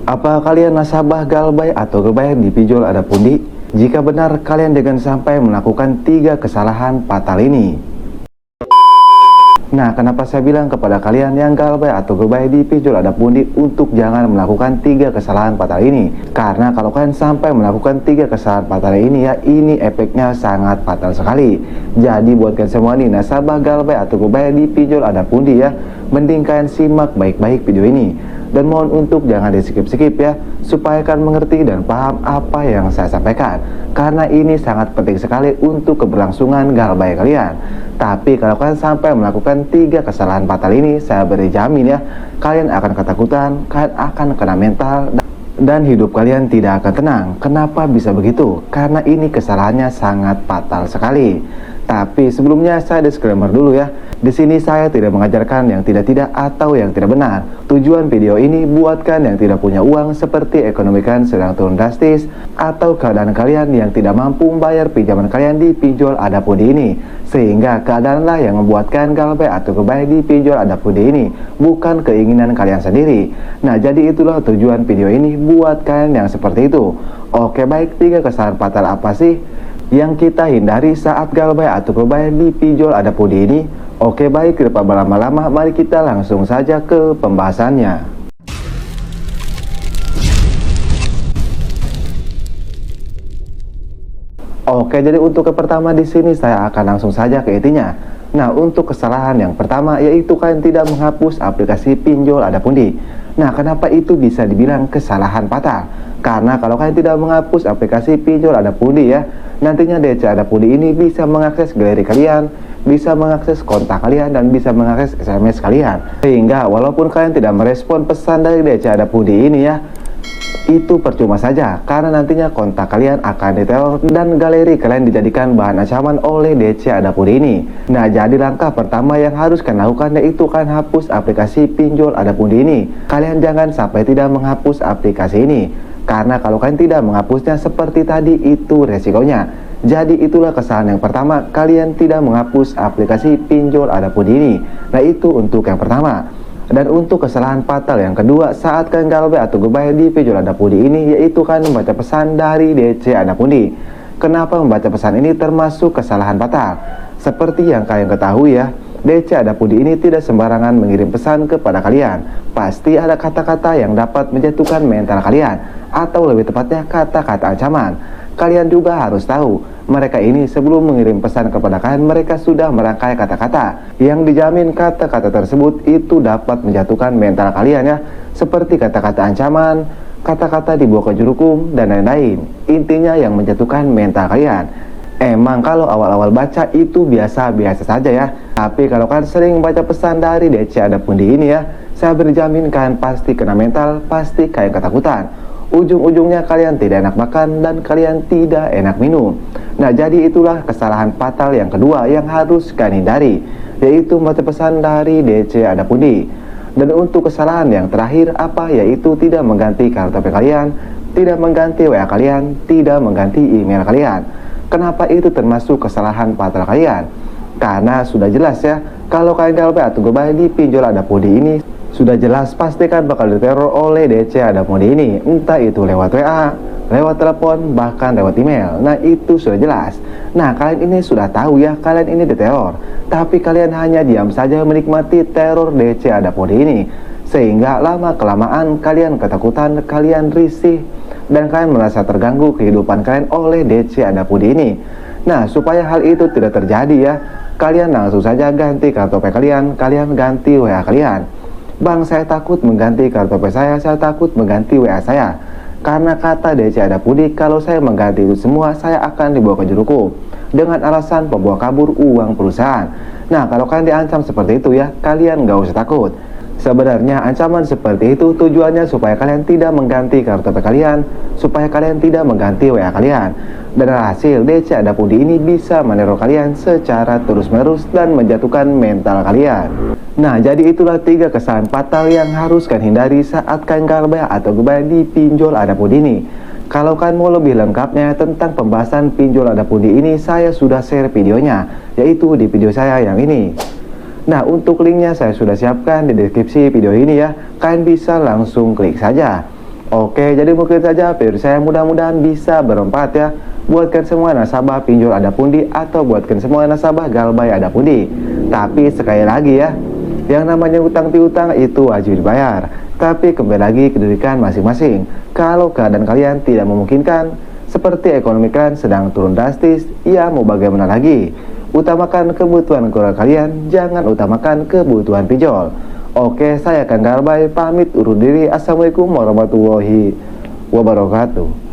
Apa kalian nasabah Galbay atau Galbay di pinjol ada pundi? Jika benar, kalian jangan sampai melakukan 3 kesalahan fatal ini. Nah, kenapa saya bilang kepada kalian yang Galbay atau Galbay di pinjol ada pundi untuk jangan melakukan 3 kesalahan fatal ini? Karena kalau kalian sampai melakukan 3 kesalahan fatal ini ya, ini efeknya sangat fatal sekali. Jadi buat kalian semua nih nasabah Galbay atau Galbay di pinjol ada pundi ya, mending kalian simak baik-baik video ini. Dan mohon untuk jangan di skip-skip ya, supaya kalian mengerti dan paham apa yang saya sampaikan. Karena ini sangat penting sekali untuk keberlangsungan Galbay kalian. Tapi kalau kalian sampai melakukan 3 kesalahan fatal ini, saya beri jamin ya, kalian akan ketakutan, kalian akan kena mental, dan hidup kalian tidak akan tenang. Kenapa bisa begitu? Karena ini kesalahannya sangat fatal sekali. Tapi sebelumnya saya disclaimer dulu ya. Di sini saya tidak mengajarkan yang tidak-tidak atau yang tidak benar. Tujuan video ini buatkan yang tidak punya uang seperti ekonomi kalian sedang turun drastis atau keadaan kalian yang tidak mampu membayar pinjaman kalian di pinjol ada pundi ini. Sehingga keadaanlah yang membuatkan Galbay atau Galbay di pinjol ada pundi ini, bukan keinginan kalian sendiri. Nah, jadi itulah tujuan video ini buat kalian yang seperti itu. Oke, baik, 3 kesalahan fatal apa sih yang kita hindari saat Galbay atau Galbay di pinjol ada pundi ini? Oke, baik, tanpa berlama-lama, mari kita langsung saja ke pembahasannya. Oke, jadi untuk yang pertama di sini saya akan langsung saja ke intinya. Nah, untuk kesalahan yang pertama yaitu kalian tidak menghapus aplikasi pinjol ada pundi. Nah, kenapa itu bisa dibilang kesalahan fatal? Karena kalau kalian tidak menghapus aplikasi pinjol ada pundi ya, nantinya DC ada pundi ini bisa mengakses galeri kalian, bisa mengakses kontak kalian, dan bisa mengakses SMS kalian. Sehingga walaupun kalian tidak merespon pesan dari DC ada pundi ini ya, itu percuma saja, karena nantinya kontak kalian akan diteror dan galeri kalian dijadikan bahan ancaman oleh DC ada pundi ini. Nah, jadi langkah pertama yang harus kalian lakukan yaitu kalian hapus aplikasi pinjol ada pundi ini. Kalian jangan sampai tidak menghapus aplikasi ini, karena kalau kalian tidak menghapusnya seperti tadi itu resikonya. Jadi itulah kesalahan yang pertama, kalian tidak menghapus aplikasi pinjol ada pundi ini. Nah, itu untuk yang pertama. Dan untuk kesalahan fatal yang kedua saat kalian Galbay atau Galbay di pinjol ada pundi ini, yaitu kalian membaca pesan dari DC ada pundi. Kenapa membaca pesan ini termasuk kesalahan fatal? Seperti yang kalian ketahui ya, DC ada pundi ini tidak sembarangan mengirim pesan kepada kalian. Pasti ada kata-kata yang dapat menjatuhkan mental kalian, atau lebih tepatnya kata-kata ancaman. Kalian juga harus tahu, mereka ini sebelum mengirim pesan kepada kalian, mereka sudah merangkai kata-kata yang dijamin kata-kata tersebut itu dapat menjatuhkan mental kalian ya, seperti kata-kata ancaman, kata-kata dibawa ke juru hukum, dan lain-lain. Intinya yang menjatuhkan mental kalian. Emang kalau awal-awal baca itu biasa-biasa saja ya, tapi kalau kalian sering baca pesan dari DC ada pundi ini ya, saya berjamin kalian pasti kena mental, pasti kalian ketakutan. Ujung-ujungnya kalian tidak enak makan dan kalian tidak enak minum. Nah, jadi itulah kesalahan fatal yang kedua yang harus kalian hindari, yaitu membaca pesan dari DC ada pundi. Dan untuk kesalahan yang terakhir apa? Yaitu tidak mengganti kartu HP kalian, tidak mengganti WA kalian, tidak mengganti email kalian. Kenapa itu termasuk kesalahan fatal kalian? Karena sudah jelas ya, kalau kalian Galbay atau Galbay di pinjol ada pundi ini, sudah jelas pastikan bakal diteror oleh DC ada pundi ini, entah itu lewat WA, lewat telepon, bahkan lewat email. Nah, itu sudah jelas. Nah, kalian ini sudah tahu ya, kalian ini diteror, tapi kalian hanya diam saja menikmati teror DC ada pundi ini. Sehingga lama-kelamaan kalian ketakutan, kalian risih, dan kalian merasa terganggu kehidupan kalian oleh DC ada pundi ini. Nah, supaya hal itu tidak terjadi ya, kalian langsung saja ganti kartu HP kalian, kalian ganti WA kalian. Bang, saya takut mengganti kartu HP saya takut mengganti WA saya. Karena kata DC ada pundi, kalau saya mengganti itu semua, saya akan dibawa ke juru hukum dengan alasan pembawa kabur uang perusahaan. Nah, kalau kalian diancam seperti itu ya, kalian gak usah takut. Sebenarnya ancaman seperti itu tujuannya supaya kalian tidak mengganti kartu HP kalian, supaya kalian tidak mengganti WA kalian. Dan hasil DC ada pundi ini bisa meneror kalian secara terus-menerus dan menjatuhkan mental kalian. Nah, jadi itulah 3 kesalahan fatal yang harus kalian hindari saat kalian Galbay atau Galbay di pinjol ada pundi ini. Kalau kalian mau lebih lengkapnya tentang pembahasan pinjol ada pundi ini, saya sudah share videonya, yaitu di video saya yang ini. Nah, untuk linknya saya sudah siapkan di deskripsi video ini ya, kalian bisa langsung klik saja. Oke, jadi mungkin saja video saya mudah-mudahan bisa bermanfaat ya. Buatkan semua nasabah pinjol Adapundi atau buatkan semua nasabah Galbay Adapundi. Tapi sekali lagi ya, yang namanya utang piutang itu wajib dibayar. Tapi kembali lagi ke diri kalian masing-masing. Kalau keadaan kalian tidak memungkinkan, seperti ekonomi kalian sedang turun drastis, ya mau bagaimana lagi? Utamakan kebutuhan keluarga kalian, jangan utamakan kebutuhan pinjol. Oke, saya Kang Galbay pamit undur diri. Assalamualaikum warahmatullahi wabarakatuh.